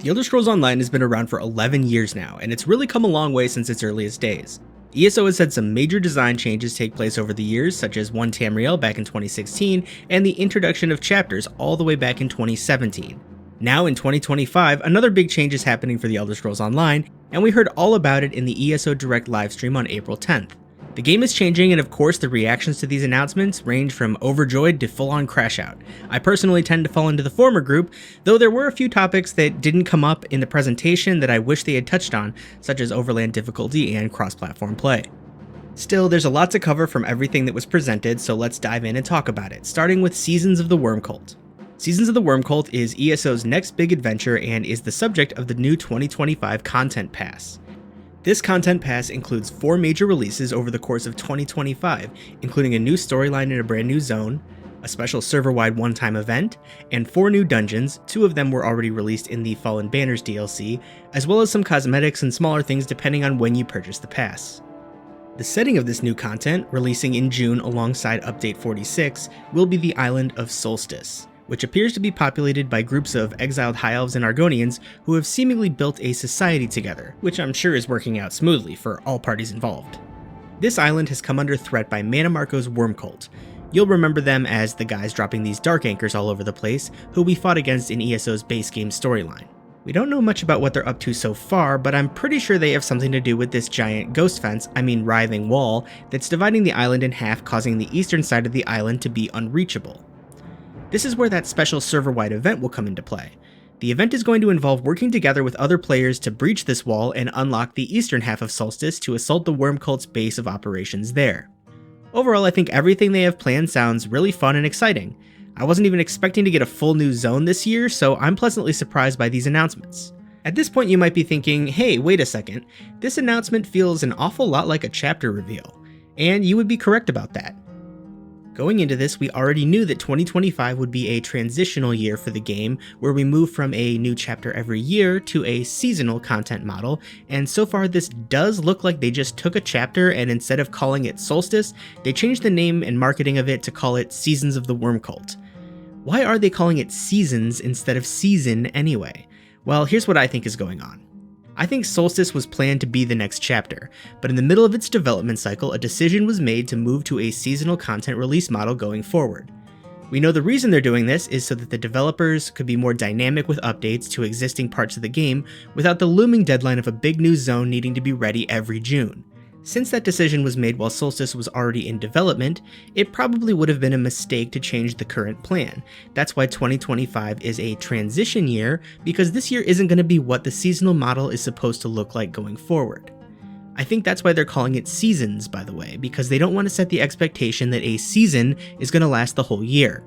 The Elder Scrolls Online has been around for 11 years now, and it's really come a long way since its earliest days. ESO has had some major design changes take place over the years, such as 1 Tamriel back in 2016, and the introduction of chapters all the way back in 2017. Now in 2025, another big change is happening for the Elder Scrolls Online, and we heard all about it in the ESO Direct livestream on April 10th. The game is changing, and of course the reactions to these announcements range from overjoyed to full-on crash out. I personally tend to fall into the former group, though there were a few topics that didn't come up in the presentation that I wish they had touched on, such as overland difficulty and cross-platform play. Still, there's a lot to cover from everything that was presented, so let's dive in and talk about it, starting with Seasons of the Worm Cult. Seasons of the Worm Cult is ESO's next big adventure and is the subject of the new 2025 Content Pass. This Content Pass includes 4 major releases over the course of 2025, including a new storyline in a brand new zone, a special server-wide one-time event, and 4 new dungeons. 2 of them were already released in the Fallen Banners DLC, as well as some cosmetics and smaller things depending on when you purchase the pass. The setting of this new content, releasing in June alongside Update 46, will be the island of Solstice, which appears to be populated by groups of exiled High Elves and Argonians who have seemingly built a society together, which I'm sure is working out smoothly for all parties involved. This island has come under threat by Mannimarco's Worm Cult. You'll remember them as the guys dropping these dark anchors all over the place, who we fought against in ESO's base game storyline. We don't know much about what they're up to so far, but I'm pretty sure they have something to do with this giant ghost fence, writhing wall, that's dividing the island in half, causing the eastern side of the island to be unreachable. This is where that special server-wide event will come into play. The event is going to involve working together with other players to breach this wall and unlock the eastern half of Solstice to assault the Worm Cult's base of operations there. Overall, I think everything they have planned sounds really fun and exciting. I wasn't even expecting to get a full new zone this year, so I'm pleasantly surprised by these announcements. At this point you might be thinking, hey, wait a second, this announcement feels an awful lot like a chapter reveal. And you would be correct about that. Going into this, we already knew that 2025 would be a transitional year for the game, where we move from a new chapter every year to a seasonal content model, and so far this does look like they just took a chapter and instead of calling it Solstice, they changed the name and marketing of it to call it Seasons of the Worm Cult. Why are they calling it Seasons instead of Season anyway? Well, here's what I think is going on. I think Solstice was planned to be the next chapter, but in the middle of its development cycle, a decision was made to move to a seasonal content release model going forward. We know the reason they're doing this is so that the developers could be more dynamic with updates to existing parts of the game without the looming deadline of a big new zone needing to be ready every June. Since that decision was made while Solstice was already in development, it probably would have been a mistake to change the current plan. That's why 2025 is a transition year, because this year isn't going to be what the seasonal model is supposed to look like going forward. I think that's why they're calling it Seasons, by the way, because they don't want to set the expectation that a season is going to last the whole year.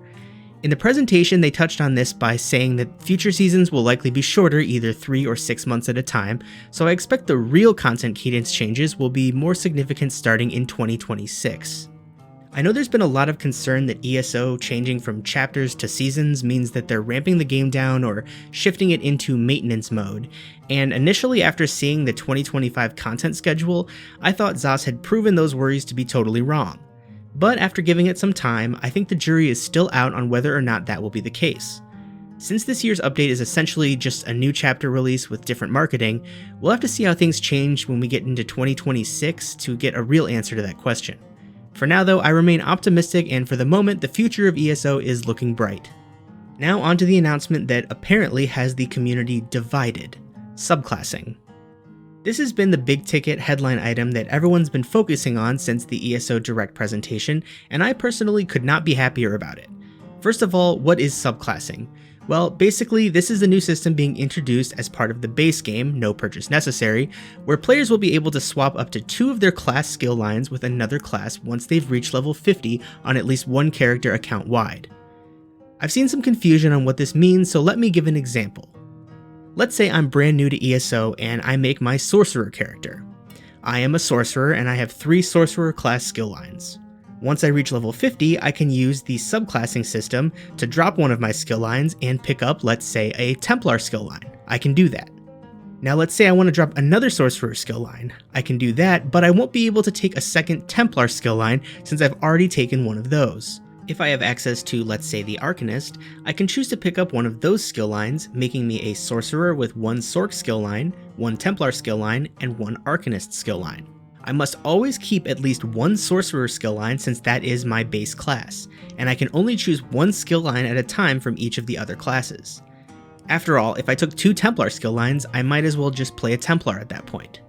In the presentation, they touched on this by saying that future seasons will likely be shorter, either 3 or 6 months at a time, so I expect the real content cadence changes will be more significant starting in 2026. I know there's been a lot of concern that ESO changing from chapters to seasons means that they're ramping the game down or shifting it into maintenance mode, and initially after seeing the 2025 content schedule, I thought ZOS had proven those worries to be totally wrong. But after giving it some time, I think the jury is still out on whether or not that will be the case. Since this year's update is essentially just a new chapter release with different marketing, we'll have to see how things change when we get into 2026 to get a real answer to that question. For now though, I remain optimistic, and for the moment, the future of ESO is looking bright. Now onto the announcement that apparently has the community divided: subclassing. This has been the big ticket headline item that everyone's been focusing on since the ESO Direct presentation, and I personally could not be happier about it. First of all, what is subclassing? Well, basically, this is the new system being introduced as part of the base game, no purchase necessary, where players will be able to swap up to 2 of their class skill lines with another class once they've reached level 50 on at least one character account wide. I've seen some confusion on what this means, so let me give an example. Let's say I'm brand new to ESO and I make my sorcerer character. I am a sorcerer and I have 3 sorcerer class skill lines. Once I reach level 50, I can use the subclassing system to drop one of my skill lines and pick up, let's say, a Templar skill line. I can do that. Now let's say I want to drop another sorcerer skill line. I can do that, but I won't be able to take a second Templar skill line since I've already taken one of those. If I have access to, let's say, the Arcanist, I can choose to pick up one of those skill lines, making me a Sorcerer with one Sorc skill line, one Templar skill line, and one Arcanist skill line. I must always keep at least one Sorcerer skill line since that is my base class, and I can only choose one skill line at a time from each of the other classes. After all, if I took 2 Templar skill lines, I might as well just play a Templar at that point.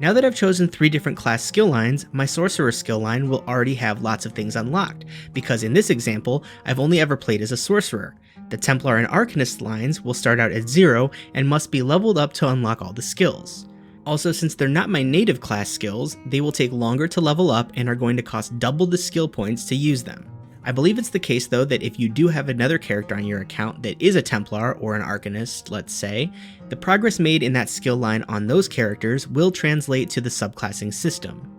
Now that I've chosen 3 different class skill lines, my Sorcerer skill line will already have lots of things unlocked, because in this example, I've only ever played as a Sorcerer. The Templar and Arcanist lines will start out at 0 and must be leveled up to unlock all the skills. Also, since they're not my native class skills, they will take longer to level up and are going to cost double the skill points to use them. I believe it's the case though that if you do have another character on your account that is a Templar or an Arcanist, let's say, the progress made in that skill line on those characters will translate to the subclassing system.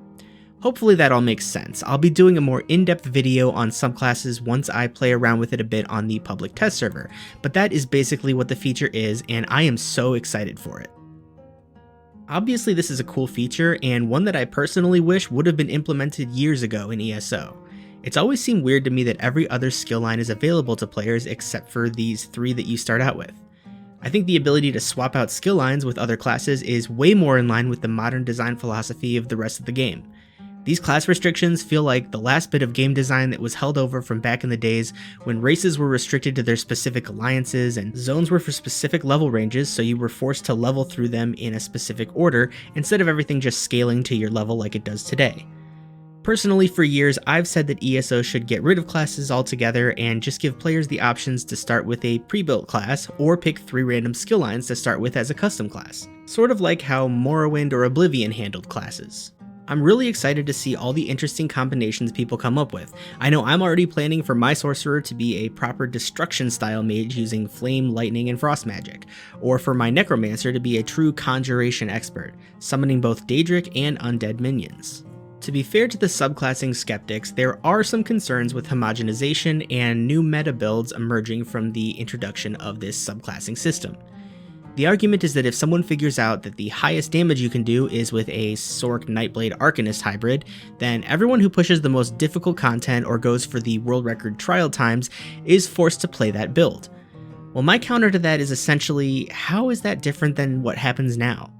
Hopefully that all makes sense. I'll be doing a more in-depth video on subclasses once I play around with it a bit on the public test server, but that is basically what the feature is, and I am so excited for it. Obviously this is a cool feature, and one that I personally wish would have been implemented years ago in ESO. It's always seemed weird to me that every other skill line is available to players except for these 3 that you start out with. I think the ability to swap out skill lines with other classes is way more in line with the modern design philosophy of the rest of the game. These class restrictions feel like the last bit of game design that was held over from back in the days when races were restricted to their specific alliances and zones were for specific level ranges, so you were forced to level through them in a specific order instead of everything just scaling to your level like it does today. Personally, for years, I've said that ESO should get rid of classes altogether and just give players the options to start with a pre-built class or pick 3 random skill lines to start with as a custom class, sort of like how Morrowind or Oblivion handled classes. I'm really excited to see all the interesting combinations people come up with. I know I'm already planning for my Sorcerer to be a proper Destruction style mage using Flame, Lightning, and Frost magic, or for my Necromancer to be a true Conjuration expert, summoning both Daedric and undead minions. To be fair to the subclassing skeptics, there are some concerns with homogenization and new meta builds emerging from the introduction of this subclassing system. The argument is that if someone figures out that the highest damage you can do is with a Sorc Nightblade Arcanist hybrid, then everyone who pushes the most difficult content or goes for the world record trial times is forced to play that build. Well, my counter to that is essentially, how is that different than what happens now?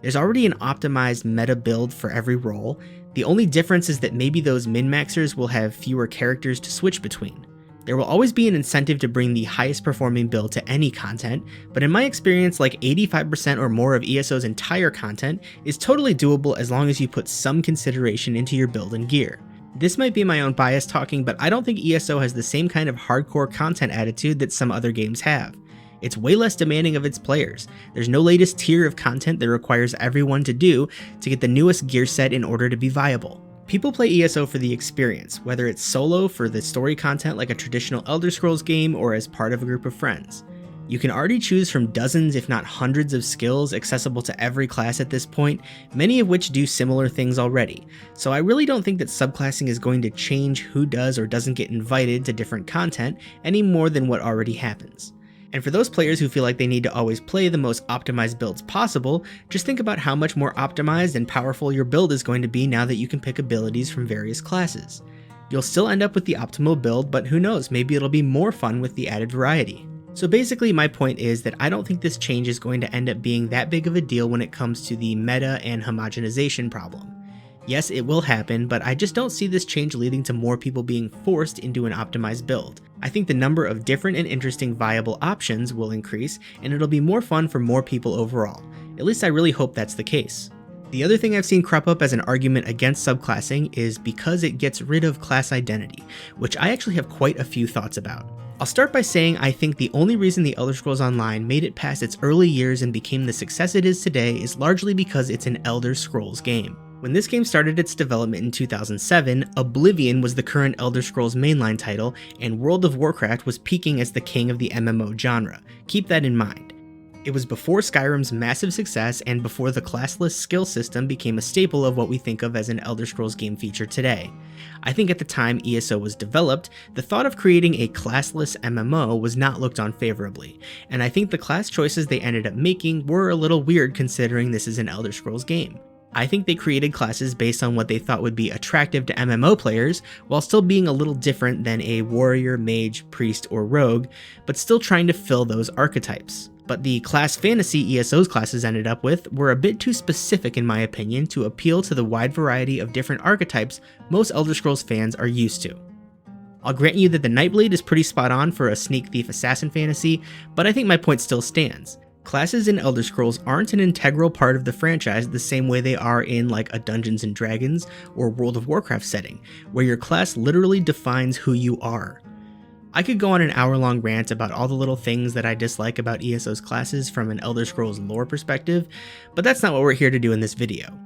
There's already an optimized meta build for every role. The only difference is that maybe those min-maxers will have fewer characters to switch between. There will always be an incentive to bring the highest performing build to any content, but in my experience, like 85% or more of ESO's entire content is totally doable as long as you put some consideration into your build and gear. This might be my own bias talking, but I don't think ESO has the same kind of hardcore content attitude that some other games have. It's way less demanding of its players. There's no latest tier of content that requires everyone to do to get the newest gear set in order to be viable. People play ESO for the experience, whether it's solo for the story content like a traditional Elder Scrolls game or as part of a group of friends. You can already choose from dozens if not hundreds of skills accessible to every class at this point, many of which do similar things already, so I really don't think that subclassing is going to change who does or doesn't get invited to different content any more than what already happens. And for those players who feel like they need to always play the most optimized builds possible, just think about how much more optimized and powerful your build is going to be now that you can pick abilities from various classes. You'll still end up with the optimal build, but who knows, maybe it'll be more fun with the added variety. So basically my point is that I don't think this change is going to end up being that big of a deal when it comes to the meta and homogenization problem. Yes, it will happen, but I just don't see this change leading to more people being forced into an optimized build. I think the number of different and interesting viable options will increase, and it'll be more fun for more people overall. At least I really hope that's the case. The other thing I've seen crop up as an argument against subclassing is because it gets rid of class identity, which I actually have quite a few thoughts about. I'll start by saying I think the only reason the Elder Scrolls Online made it past its early years and became the success it is today is largely because it's an Elder Scrolls game. When this game started its development in 2007, Oblivion was the current Elder Scrolls mainline title, and World of Warcraft was peaking as the king of the MMO genre. Keep that in mind. It was before Skyrim's massive success and before the classless skill system became a staple of what we think of as an Elder Scrolls game feature today. I think at the time ESO was developed, the thought of creating a classless MMO was not looked on favorably, and I think the class choices they ended up making were a little weird considering this is an Elder Scrolls game. I think they created classes based on what they thought would be attractive to MMO players, while still being a little different than a warrior, mage, priest, or rogue, but still trying to fill those archetypes. But the class fantasy ESO's classes ended up with were a bit too specific in my opinion to appeal to the wide variety of different archetypes most Elder Scrolls fans are used to. I'll grant you that the Nightblade is pretty spot on for a sneak thief assassin fantasy, but I think my point still stands. Classes in Elder Scrolls aren't an integral part of the franchise the same way they are in like a Dungeons & Dragons or World of Warcraft setting, where your class literally defines who you are. I could go on an hour-long rant about all the little things that I dislike about ESO's classes from an Elder Scrolls lore perspective, but that's not what we're here to do in this video.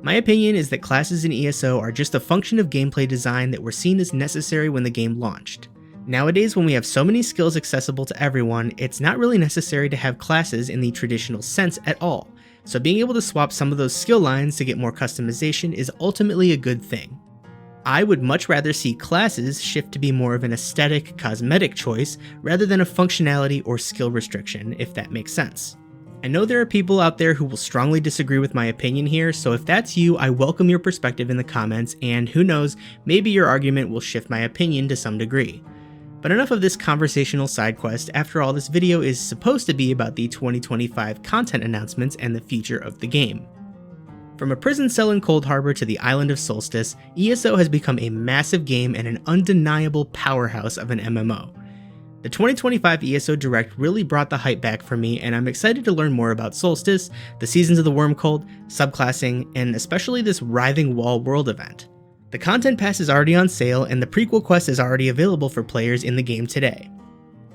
My opinion is that classes in ESO are just a function of gameplay design that were seen as necessary when the game launched. Nowadays, when we have so many skills accessible to everyone, it's not really necessary to have classes in the traditional sense at all, so being able to swap some of those skill lines to get more customization is ultimately a good thing. I would much rather see classes shift to be more of an aesthetic, cosmetic choice rather than a functionality or skill restriction, if that makes sense. I know there are people out there who will strongly disagree with my opinion here, so if that's you, I welcome your perspective in the comments, and who knows, maybe your argument will shift my opinion to some degree. But enough of this conversational side quest. After all, this video is supposed to be about the 2025 content announcements and the future of the game. From a prison cell in Cold Harbor to the island of Solstice, ESO has become a massive game and an undeniable powerhouse of an MMO. The 2025 ESO Direct really brought the hype back for me, and I'm excited to learn more about Solstice, the Seasons of the Wormcold, subclassing, and especially this Writhing Wall world event. The content pass is already on sale, and the prequel quest is already available for players in the game today.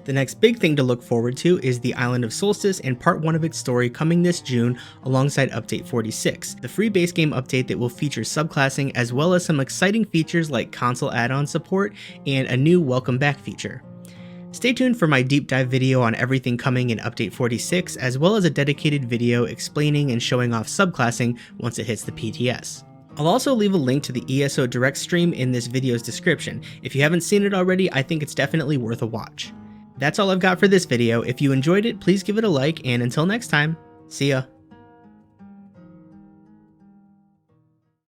The next big thing to look forward to is the Island of Solstice and part 1 of its story coming this June alongside Update 46, the free base game update that will feature subclassing as well as some exciting features like console add-on support and a new welcome back feature. Stay tuned for my deep dive video on everything coming in Update 46, as well as a dedicated video explaining and showing off subclassing once it hits the PTS. I'll also leave a link to the ESO Direct stream in this video's description. If you haven't seen it already, I think it's definitely worth a watch. That's all I've got for this video. If you enjoyed it, please give it a like, and until next time, see ya.